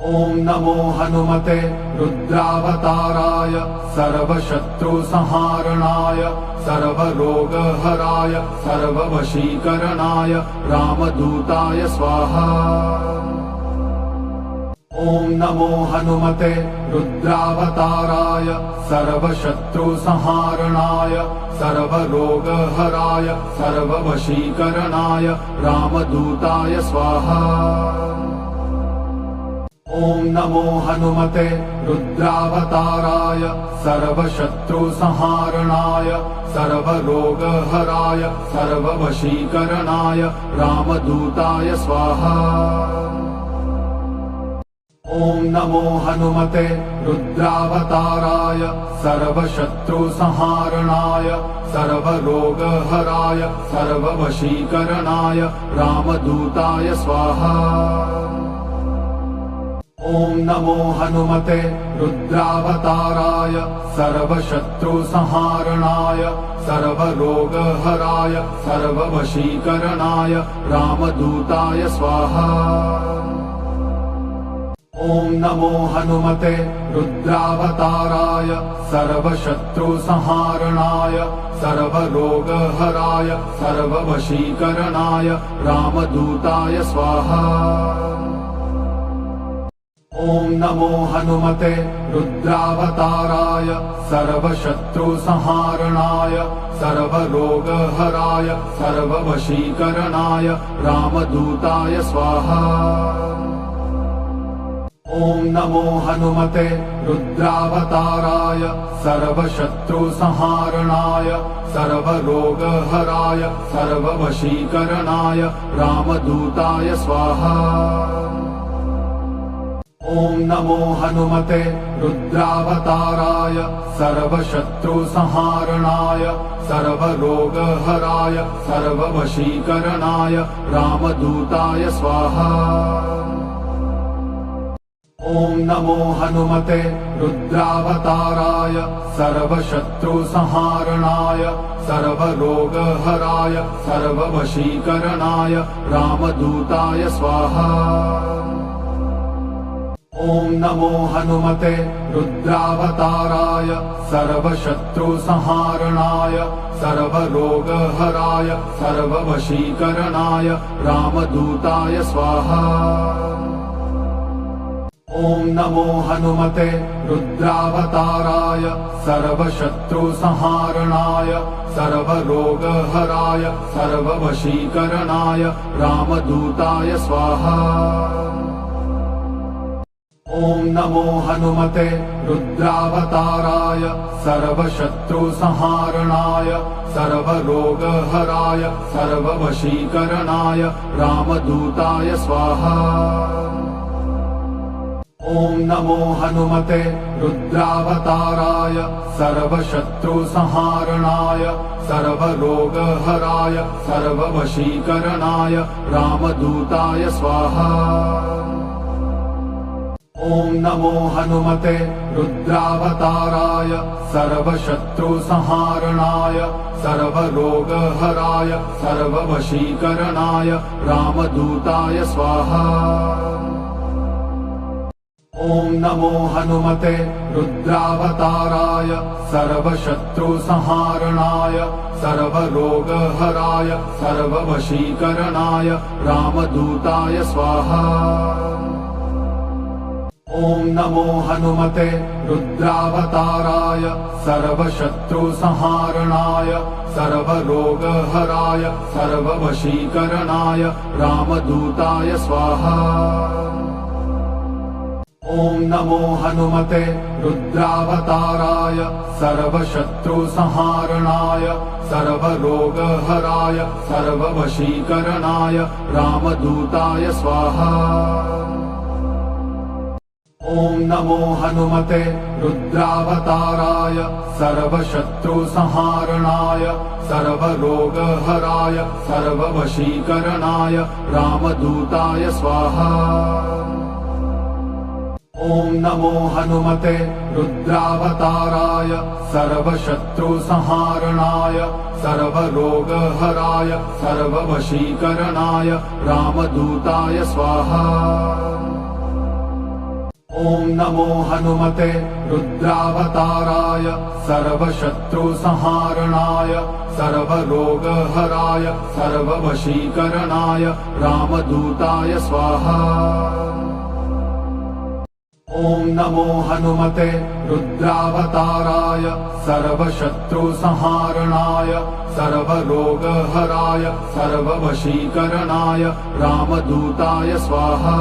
ॐ नमो हनुमते रुद्रावताराय सर्वशत्रुसंहारणाय सर्वरोगहराय सर्ववशीकरणाय रामदूताय स्वाहा। ॐ नमो हनुमते रुद्रावताराय सर्वशत्रुसंहारणाय सर्वरोगहराय सर्ववशीकरणाय रामदूताय स्वाहा। ॐ नमो हनुमते रुद्रावताराय सर्वशत्रुसंहारणाय सर्वरोगहराय सर्ववशीकरणाय रामदूताय स्वाहा। ॐ नमो हनुमते रुद्रावताराय सर्वशत्रुसंहारणाय सर्वरोगहराय सर्ववशीकरणाय रामदूताय स्वाहा। ॐ नमो हनुमते रुद्रावताराय सर्वशत्रुसंहारणाय सर्वरोगहराय सर्ववशीकरणाय रामदूताय स्वाहा। ॐ नमो हनुमते रुद्रावताराय सर्वशत्रुसंहारणाय सर्वरोगहराय सर्ववशीकरणाय रामदूताय स्वाहा। ॐ नमो हनुमते रुद्रावताराय सर्वशत्रुसंहारणाय सर्वरोगहराय सर्ववशीकरणाय रामदूताय स्वाहा। ॐ नमो हनुमते रुद्रावताराय सर्वशत्रुसंहारणाय सर्वरोगहराय सर्ववशीकरणाय रामदूताय स्वाहा। ॐ नमो हनुमते रुद्रावताराय सर्वशत्रुसंहारणाय सर्वरोगहराय सर्ववशीकरणाय रामदूताय स्वाहा। ॐ नमो हनुमते रुद्रावताराय सर्वशत्रुसंहारणाय सर्वरोगहराय सर्ववशीकरणाय रामदूताय स्वाहा। ॐ नमो हनुमते रुद्रावताराय सर्वशत्रुसंहारणाय सर्वरोगहराय सर्ववशीकरणाय रामदूताय स्वाहा। ॐ नमो हनुमते रुद्रावताराय सर्वशत्रुसंहारणाय सर्वरोगहराय सर्ववशीकरणाय रामदूताय स्वाहा। ॐ नमो हनुमते रुद्रावताराय सर्वशत्रुसंहारणाय सर्वरोगहराय सर्ववशीकरणाय रामदूताय स्वाहा। ॐ नमो हनुमते रुद्रावताराय सर्वशत्रुसंहारणाय सर्वरोगहराय सर्ववशीकरणाय रामदूताय स्वाहा। ॐ नमो हनुमते रुद्रावताराय सर्वशत्रुसंहारणाय सर्वरोगहराय सर्ववशीकरणाय रामदूताय स्वाहा। ॐ नमो हनुमते रुद्रावताराय सर्वशत्रुसंहारणाय सर्वरोगहराय सर्ववशीकरणाय रामदूताय स्वाहा। ॐ नमो हनुमते रुद्रावताराय सर्वशत्रुसंहारणाय सर्वरोगहराय सर्ववशीकरणाय रामदूताय स्वाहा। ॐ नमो हनुमते रुद्रावताराय सर्वशत्रुसंहारणाय सर्वरोगहराय सर्ववशीकरणाय रामदूताय स्वाहा। ॐ नमो हनुमते रुद्रावताराय सर्वशत्रुसंहारणाय सर्वरोगहराय सर्ववशीकरणाय रामदूताय स्वाहा। ॐ नमो हनुमते रुद्रावताराय सर्वशत्रुसंहारणाय सर्वरोगहराय सर्ववशीकरणाय रामदूताय स्वाहा। ॐ नमो हनुमते रुद्रावताराय सर्वशत्रुसंहारणाय सर्वरोगहराय सर्ववशीकरणाय रामदूताय स्वाहा। ॐ नमो हनुमते रुद्रावताराय सर्वशत्रुसंहारणाय सर्वरोगहराय सर्ववशीकरणाय रामदूताय स्वाहा।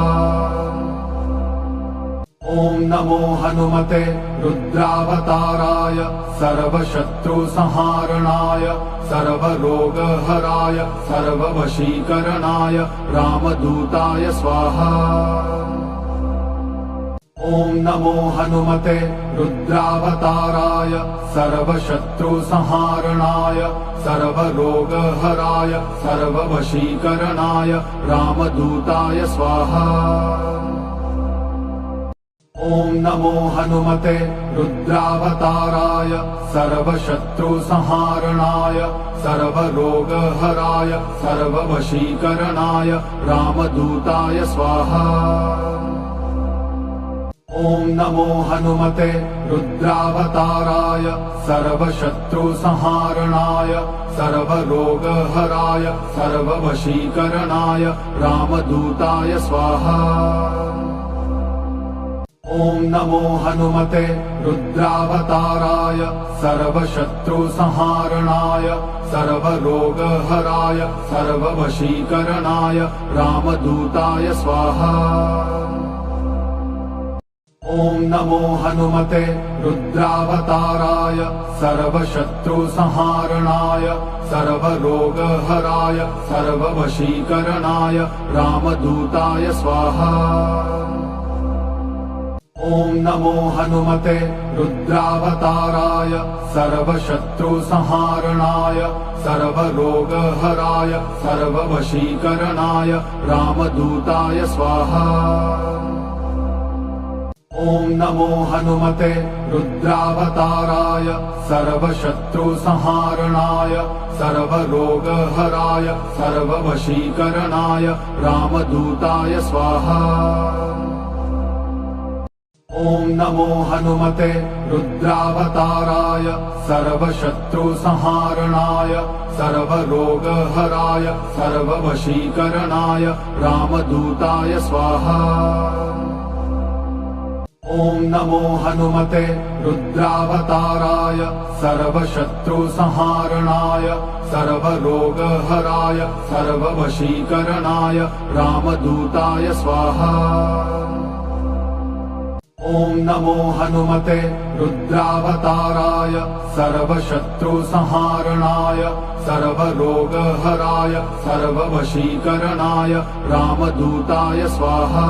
ॐ नमो हनुमते रुद्रावताराय सर्वशत्रुसंहारणाय सर्वरोगहराय सर्ववशीकरणाय रामदूताय स्वाहा। ॐ नमो हनुमते रुद्रावताराय सर्वशत्रुसंहारणाय सर्वरोगहराय सर्ववशीकरणाय रामदूताय स्वाहा। ॐ नमो हनुमते रुद्रावताराय सर्वशत्रुसंहारणाय सर्वरोगहराय सर्ववशीकरणाय रामदूताय स्वाहा। ॐ नमो हनुमते रुद्रावताराय सर्वशत्रुसंहारणाय सर्वरोगहराय सर्ववशीकरणाय रामदूताय स्वाहा। ॐ नमो हनुमते रुद्रावताराय सर्वशत्रुसंहारणाय सर्वरोगहराय सर्ववशीकरणाय रामदूताय स्वाहा। ॐ नमो हनुमते रुद्रावताराय सर्वशत्रुसंहारणाय सर्वरोगहराय सर्ववशीकरणाय रामदूताय स्वाहा। ॐ नमो हनुमते रुद्रावताराय सर्वशत्रुसंहारणाय सर्वरोगहराय सर्ववशीकरणाय रामदूताय स्वाहा। ॐ नमो हनुमते रुद्रावताराय सर्वशत्रुसंहारणाय सर्वरोगहराय सर्ववशीकरणाय रामदूताय स्वाहा। ॐ नमो हनुमते रुद्रावताराय सर्वशत्रुसंहारणाय सर्वरोगहराय सर्ववशीकरणाय रामदूताय स्वाहा। ॐ नमो हनुमते रुद्रावताराय सर्वशत्रुसंहारणाय सर्वरोगहराय सर्ववशीकरणाय रामदूताय स्वाहा। ॐ नमो हनुमते रुद्रावताराय सर्वशत्रुसंहारणाय सर्वरोगहराय सर्ववशीकरणाय रामदूताय स्वाहा।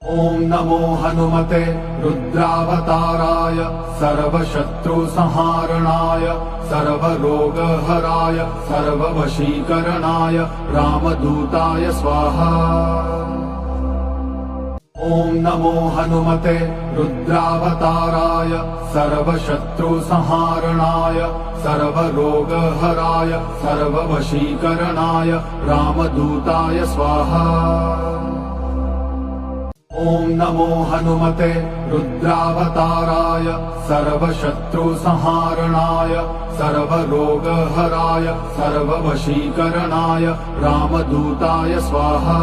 ॐ नमो हनुमते रुद्रावताराय सर्वशत्रुसंहारणाय सर्वरोगहराय सर्ववशीकरणाय रामदूताय स्वाहा। ॐ नमो हनुमते रुद्रावताराय सर्वशत्रुसंहारणाय सर्वरोगहराय सर्ववशीकरणाय रामदूताय स्वाहा। ॐ नमो हनुमते रुद्रावताराय सर्वशत्रुसंहारणाय सर्वरोगहराय सर्ववशीकरणाय रामदूताय स्वाहा।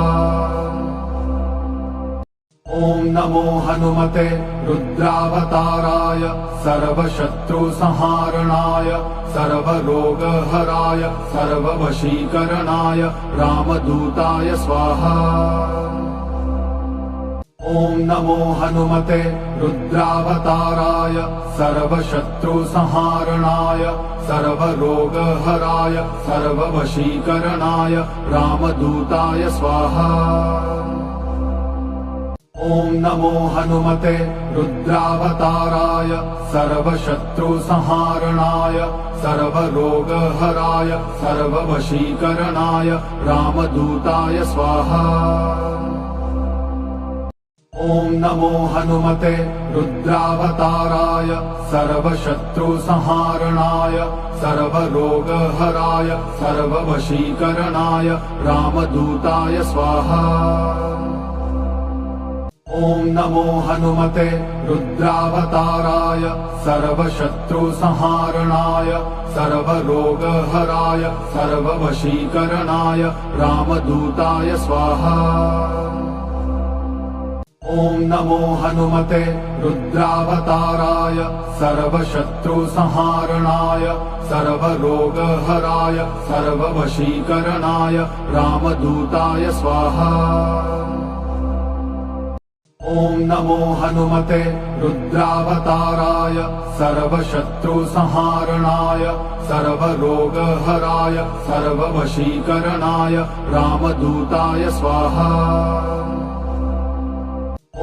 ॐ नमो हनुमते रुद्रावताराय सर्वशत्रुसंहारणाय सर्वरोगहराय सर्ववशीकरणाय रामदूताय स्वाहा। ॐ नमो हनुमते रुद्रावताराय सर्वशत्रुसंहारणाय सर्वरोगहराय सर्ववशीकरणाय रामदूताय स्वाहा। ॐ नमो हनुमते रुद्रावताराय सर्वशत्रुसंहारणाय सर्वरोगहराय सर्ववशीकरणाय रामदूताय स्वाहा। ॐ नमो हनुमते रुद्रावताराय सर्वशत्रुसंहारणाय सर्वरोगहराय सर्ववशीकरणाय रामदूताय स्वाहा। ॐ नमो हनुमते रुद्रावताराय सर्वशत्रुसंहारणाय सर्वरोगहराय सर्ववशीकरणाय रामदूताय स्वाहा। ॐ नमो हनुमते रुद्रावताराय सर्वशत्रुसंहारणाय सर्वरोगहराय सर्ववशीकरणाय रामदूताय स्वाहा। ॐ नमो हनुमते रुद्रावताराय सर्वशत्रुसंहारणाय सर्वरोगहराय सर्ववशीकरणाय रामदूताय स्वाहा।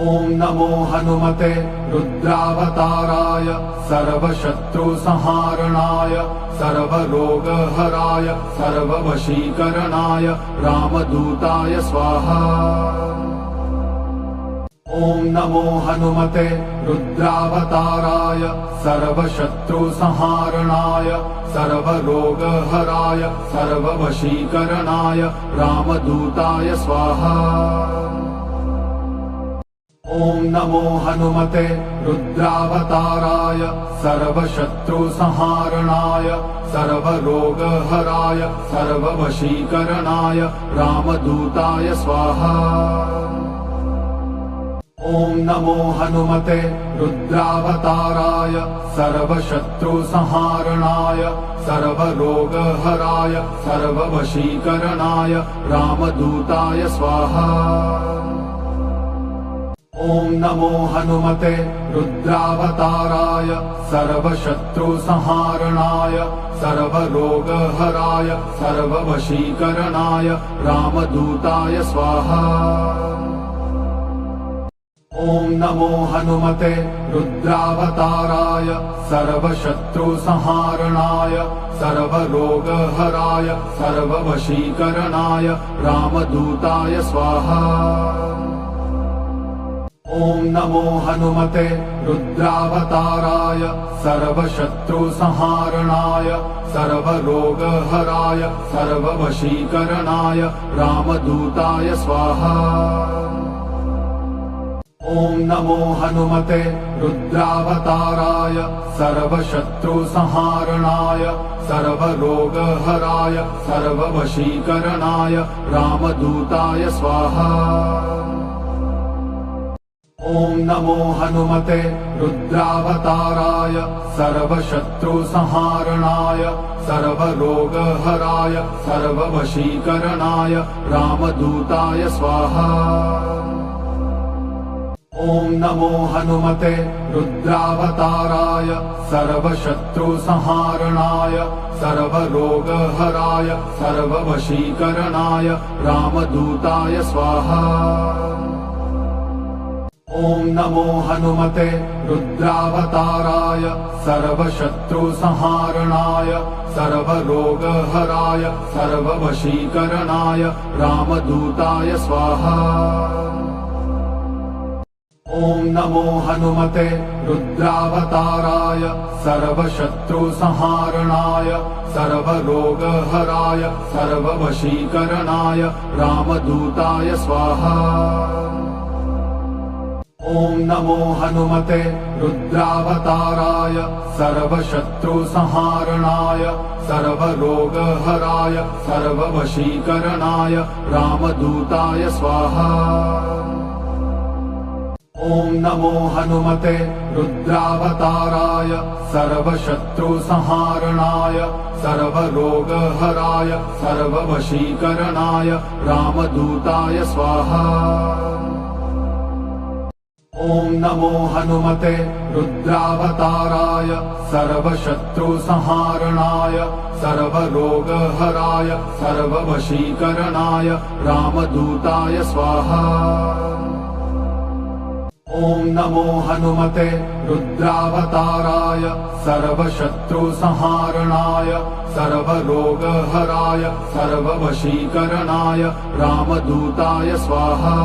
ॐ नमो हनुमते रुद्रावताराय सर्वशत्रुसंहारणाय सर्वरोगहराय सर्ववशीकरणाय रामदूताय स्वाहा। ॐ नमो हनुमते रुद्रावताराय सर्वशत्रुसंहारणाय सर्वरोगहराय सर्ववशीकरणाय रामदूताय स्वाहा। ॐ नमो हनुमते रुद्रावताराय सर्वशत्रुसंहारणाय सर्वरोगहराय सर्ववशीकरणाय रामदूताय स्वाहा। ॐ नमो हनुमते रुद्रावताराय सर्वशत्रुसंहारणाय सर्वरोगहराय सर्ववशीकरणाय रामदूताय स्वाहा। ॐ नमो हनुमते रुद्रावताराय सर्वशत्रुसंहारणाय सर्वरोगहराय सर्ववशीकरणाय रामदूताय स्वाहा। ॐ नमो हनुमते रुद्रावताराय सर्वशत्रुसंहारणाय सर्वरोगहराय सर्ववशीकरणाय रामदूताय स्वाहा। ॐ नमो हनुमते रुद्रावताराय सर्वशत्रुसंहारणाय सर्वरोगहराय सर्ववशीकरणाय रामदूताय स्वाहा। ॐ नमो हनुमते रुद्रावताराय सर्वशत्रुसंहारणाय सर्वरोगहराय सर्ववशीकरणाय रामदूताय स्वाहा। ॐ नमो हनुमते रुद्रावताराय सर्वशत्रुसंहारणाय सर्वरोगहराय सर्ववशीकरणाय रामदूताय स्वाहा। ॐ नमो हनुमते रुद्रावताराय सर्वशत्रुसंहारणाय सर्वरोगहराय सर्ववशीकरणाय रामदूताय स्वाहा। ॐ नमो हनुमते रुद्रावताराय सर्वशत्रुसंहारणाय सर्वरोगहराय सर्ववशीकरणाय रामदूताय स्वाहा। ॐ नमो हनुमते रुद्रावताराय सर्वशत्रुसंहारणाय सर्वरोगहराय सर्ववशीकरणाय रामदूताय स्वाहा। ॐ नमो हनुमते रुद्रावताराय सर्वशत्रुसंहारणाय सर्वरोगहराय सर्ववशीकरणाय रामदूताय स्वाहा। ॐ नमो हनुमते रुद्रावताराय सर्वशत्रुसंहारणाय सर्वरोगहराय सर्ववशीकरणाय रामदूताय स्वाहा। ॐ नमो हनुमते रुद्रावताराय सर्वशत्रुसंहारणाय सर्वरोगहराय सर्ववशीकरणाय रामदूताय स्वाहा। ॐ नमो हनुमते रुद्रावताराय सर्वशत्रुसंहारणाय सर्वरोगहराय सर्ववशीकरणाय रामदूताय स्वाहा।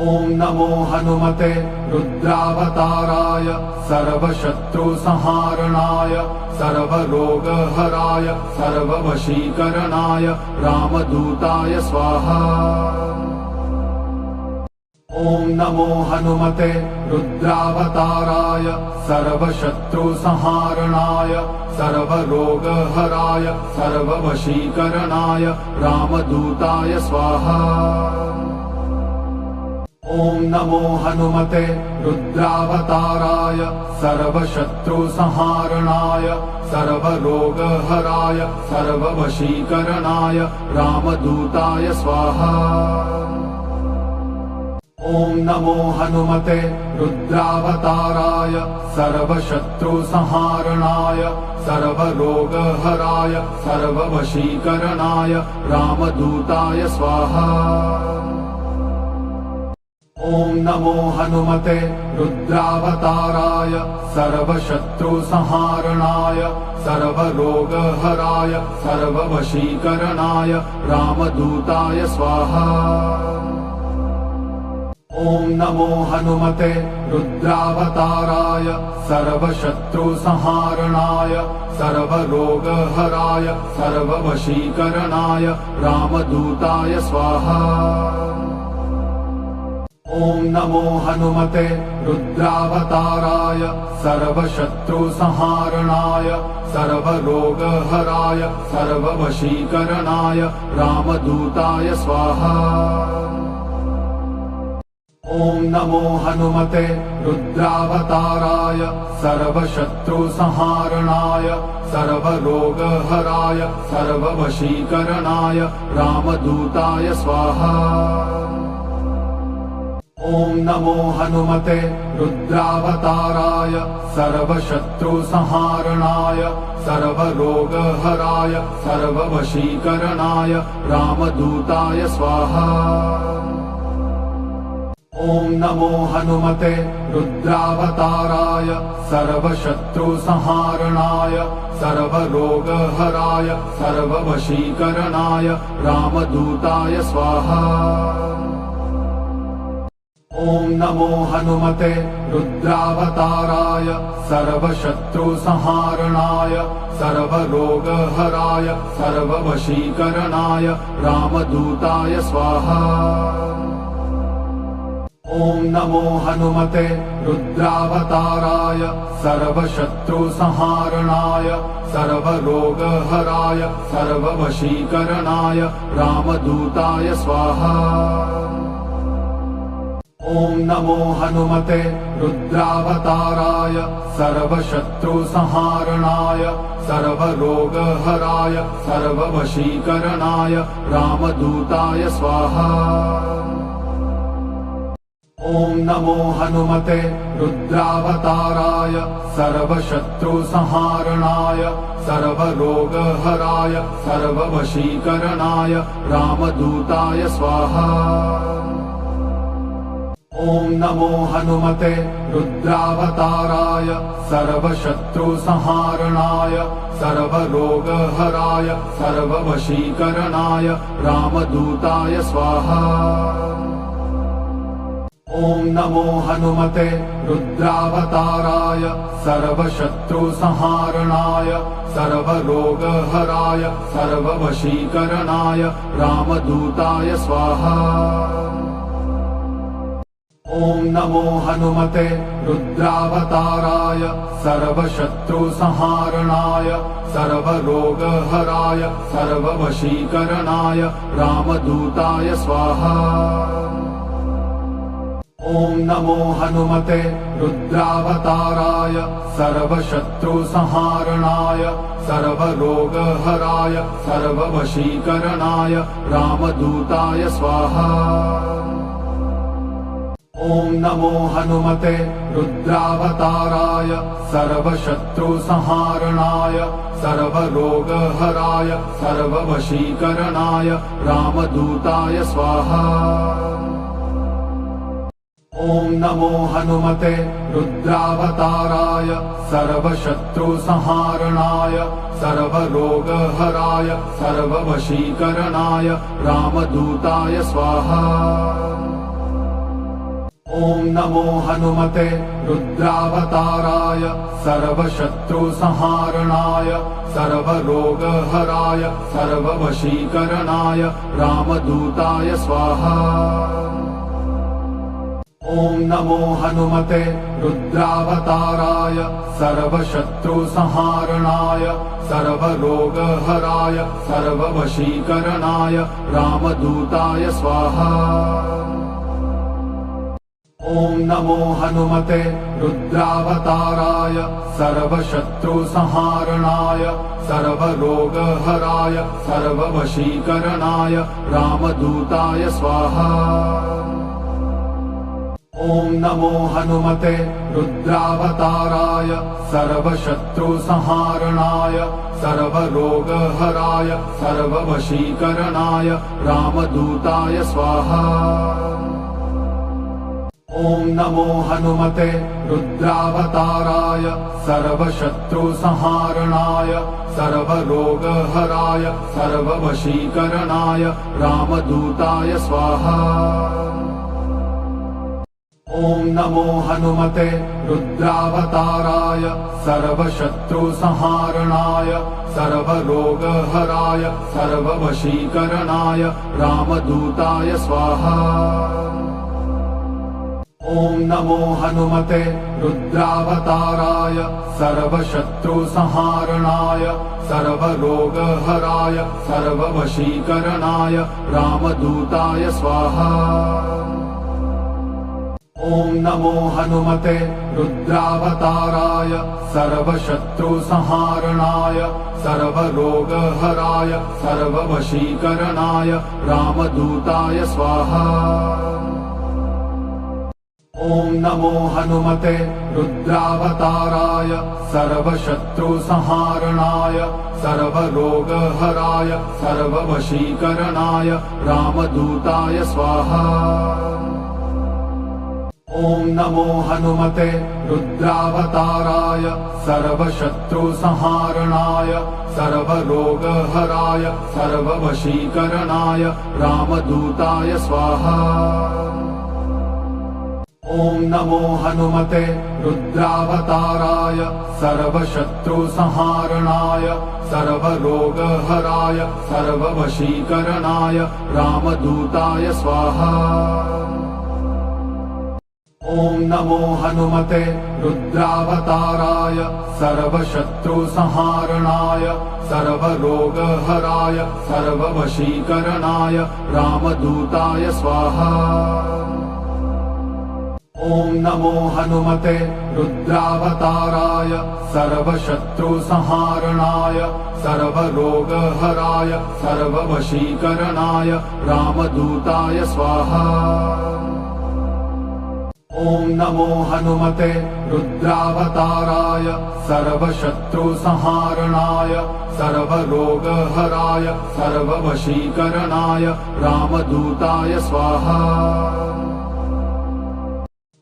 ॐ नमो हनुमते रुद्रावताराय सर्वशत्रुसंहारणाय सर्वरोगहराय सर्ववशीकरणाय रामदूताय स्वाहा। नमो हनुमते रुद्रावताराय सर्वशत्रुसंहारणाय सर्वरोगहराय सर्ववशीकरणाय रामदूताय स्वाहा। ॐ नमो हनुमते रुद्रावताराय सर्वशत्रुसंहारणाय सर्वरोगहराय सर्ववशीकरणाय रामदूताय स्वाहा। ॐ नमो हनुमते रुद्रावताराय सर्वशत्रुसंहारणाय सर्वरोगहराय सर्ववशीकरणाय रामदूताय स्वाहा। ॐ नमो हनुमते रुद्रावताराय सर्वशत्रुसंहारणाय सर्वरोगहराय सर्ववशीकरणाय रामदूताय स्वाहा। ॐ नमो हनुमते रुद्रावताराय सर्वशत्रुसंहारणाय सर्वरोगहराय सर्ववशीकरणाय रामदूताय स्वाहा। ॐ नमो हनुमते रुद्रावताराय सर्वशत्रुसंहारणाय सर्वरोगहराय सर्ववशीकरणाय रामदूताय स्वाहा। ॐ नमो हनुमते रुद्रावताराय सर्वशत्रुसंहारणाय सर्वरोगहराय सर्ववशीकरणाय रामदूताय स्वाहा। ॐ नमो हनुमते रुद्रावताराय सर्वशत्रुसंहारणाय सर्वरोगहराय सर्ववशीकरणाय रामदूताय स्वाहा। ॐ नमो हनुमते रुद्रावताराय सर्वशत्रुसंहारणाय सर्वरोगहराय सर्ववशीकरणाय रामदूताय स्वाहा। ॐ नमो हनुमते रुद्रावताराय सर्वशत्रुसंहारणाय सर्वरोगहराय सर्ववशीकरणाय रामदूताय स्वाहा। ॐ नमो हनुमते रुद्रावताराय सर्वशत्रुसंहारणाय सर्वरोगहराय सर्ववशीकरणाय रामदूताय स्वाहा। ॐ नमो हनुमते रुद्रावताराय सर्वशत्रुसंहारणाय सर्वरोगहराय सर्ववशीकरणाय रामदूताय स्वाहा। ॐ नमो हनुमते रुद्रावताराय सर्वशत्रुसंहारणाय सर्वरोगहराय सर्ववशीकरणाय रामदूताय स्वाहा। ॐ नमो हनुमते रुद्रावताराय सर्वशत्रुसंहारणाय सर्वरोगहराय सर्ववशीकरणाय रामदूताय स्वाहा। ॐ नमो हनुमते रुद्रावताराय सर्वशत्रुसंहारणाय सर्वरोगहराय सर्ववशीकरणाय रामदूताय स्वाहा। ॐ नमो हनुमते रुद्रावताराय सर्वशत्रुसंहारणाय सर्वरोगहराय सर्ववशीकरणाय रामदूताय स्वाहा। ॐ नमो हनुमते रुद्रावताराय सर्वशत्रुसंहारणाय सर्वरोगहराय सर्ववशीकरणाय रामदूताय स्वाहा। ॐ नमो हनुमते रुद्रावताराय सर्वशत्रुसंहारणाय सर्वरोगहराय सर्ववशीकरणाय रामदूताय स्वाहा। ॐ नमो हनुमते रुद्रावताराय सर्वशत्रुसंहारणाय सर्वरोगहराय सर्ववशीकरणाय रामदूताय स्वाहा। ॐ नमो हनुमते रुद्रावताराय सर्वशत्रुसंहारणाय सर्वरोगहराय सर्ववशीकरणाय रामदूताय स्वाहा। ॐ नमो हनुमते रुद्रावताराय सर्वशत्रुसंहारणाय सर्वरोगहराय सर्ववशीकरणाय रामदूताय स्वाहा। ॐ नमो हनुमते रुद्रावताराय सर्वशत्रुसंहारणाय सर्वरोगहराय सर्ववशीकरणाय रामदूताय स्वाहा। ॐ नमो हनुमते रुद्रावताराय सर्वशत्रुसंहारणाय सर्वरोगहराय सर्ववशीकरणाय रामदूताय स्वाहा। ॐ नमो हनुमते रुद्रावताराय सर्वशत्रुसंहारणाय सर्वरोगहराय सर्ववशीकरणाय रामदूताय स्वाहा। ॐ नमो हनुमते रुद्रावताराय सर्वशत्रुसंहारणाय सर्वरोगहराय सर्ववशीकरणाय रामदूताय स्वाहा। ॐ नमो हनुमते रुद्रावताराय सर्वशत्रुसंहारणाय सर्वरोगहराय सर्ववशीकरणाय रामदूताय स्वाहा। ॐ नमो हनुमते रुद्रावताराय सर्वशत्रुसंहारणाय सर्वरोगहराय सर्ववशीकरणाय रामदूताय स्वाहा। ॐ नमो हनुमते रुद्रावताराय सर्वशत्रुसंहारणाय सर्वरोगहराय सर्ववशीकरणाय रामदूताय स्वाहा। ॐ नमो हनुमते रुद्रावताराय सर्वशत्रुसंहारणाय सर्वरोगहराय सर्ववशीकरणाय रामदूताय स्वाहा। ॐ नमो हनुमते रुद्रावताराय सर्वशत्रुसंहारणाय सर्वरोगहराय सर्ववशीकरणाय रामदूताय स्वाहा। ॐ नमो हनुमते रुद्रावताराय सर्वशत्रुसंहारणाय सर्वरोगहराय सर्ववशीकरणाय रामदूताय स्वाहा। ॐ नमो हनुमते रुद्रावताराय सर्वशत्रुसंहारणाय सर्वरोगहराय सर्ववशीकरणाय रामदूताय स्वाहा। ॐ नमो हनुमते रुद्रावताराय सर्वशत्रुसंहारणाय सर्वरोगहराय सर्ववशीकरणाय रामदूताय स्वाहा।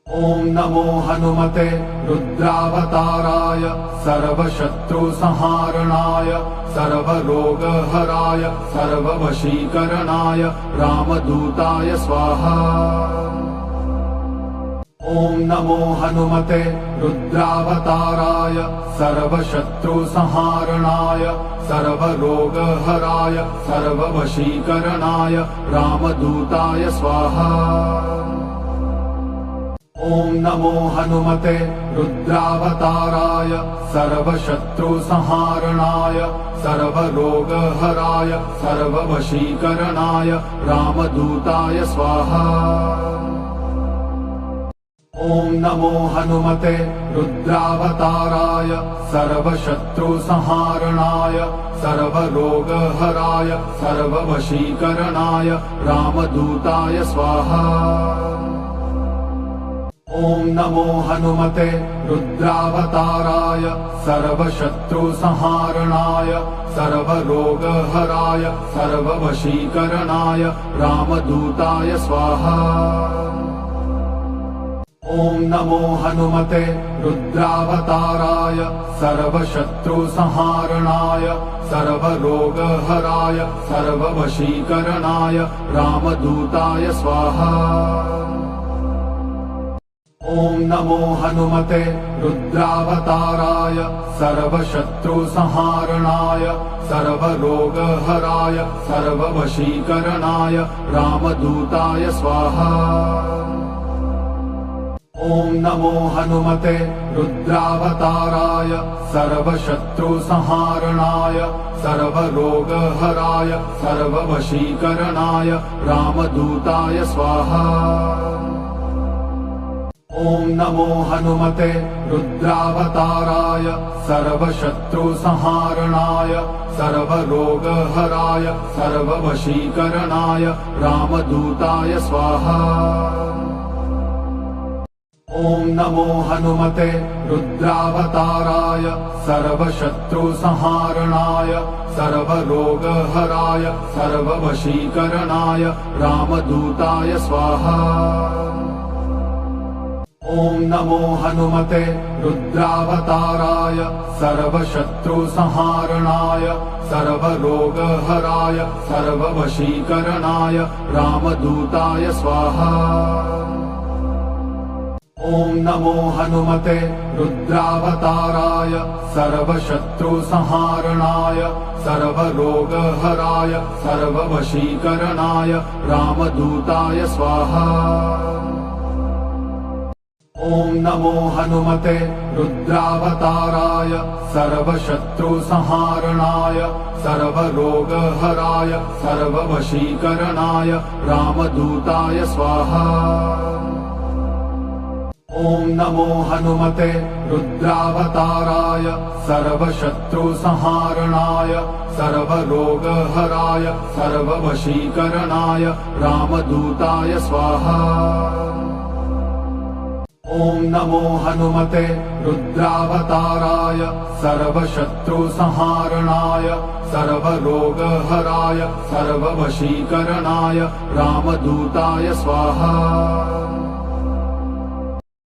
ॐ नमो हनुमते रुद्रावताराय सर्वशत्रुसंहारणाय सर्वरोगहराय सर्ववशीकरणाय रामदूताय स्वाहा। ॐ नमो हनुमते रुद्रावताराय सर्वशत्रुसंहारणाय सर्वरोगहराय सर्ववशीकरणाय रामदूताय स्वाहा। ॐ नमो हनुमते रुद्रावताराय सर्वशत्रुसंहारणाय सर्वरोगहराय सर्ववशीकरणाय रामदूताय स्वाहा। ॐ नमो हनुमते रुद्रावताराय सर्वशत्रुसंहारणाय सर्वरोगहराय सर्ववशीकरणाय रामदूताय स्वाहा। ॐ नमो हनुमते रुद्रावताराय सर्वशत्रुसंहारणाय सर्वरोगहराय सर्ववशीकरणाय रामदूताय स्वाहा। ॐ नमो हनुमते रुद्रावताराय सर्वशत्रुसंहारणाय सर्वरोगहराय सर्ववशीकरणाय रामदूताय स्वाहा। ॐ नमो हनुमते रुद्रावताराय सर्वशत्रुसंहारणाय सर्वरोगहराय सर्ववशीकरणाय रामदूताय स्वाहा। ॐ नमो हनुमते रुद्रावताराय सर्वशत्रुसंहारणाय सर्वरोगहराय सर्ववशीकरणाय रामदूताय स्वाहा। ॐ नमो हनुमते रुद्रावताराय सर्वशत्रुसंहारणाय सर्वरोगहराय सर्ववशीकरणाय रामदूताय स्वाहा। ॐ नमो हनुमते रुद्रावताराय सर्वशत्रुसंहारणाय सर्वरोगहराय सर्ववशीकरणाय रामदूताय स्वाहा। ॐ नमो हनुमते रुद्रावताराय सर्वशत्रुसंहारणाय सर्वरोगहराय सर्ववशीकरणाय रामदूताय स्वाहा। ॐ नमो हनुमते रुद्रावताराय सर्वशत्रुसंहारणाय सर्वरोगहराय सर्ववशीकरणाय रामदूताय स्वाहा। ॐ नमो हनुमते रुद्रावताराय सर्वशत्रुसंहारणाय सर्वरोगहराय सर्ववशीकरणाय रामदूताय स्वाहा। ॐ नमो हनुमते रुद्रावताराय सर्वशत्रुसंहारणाय सर्वरोगहराय सर्ववशीकरणाय रामदूताय स्वाहा। ॐ नमो हनुमते रुद्रावताराय सर्वशत्रुसंहारणाय सर्वरोगहराय सर्ववशीकरणाय रामदूताय स्वाहा।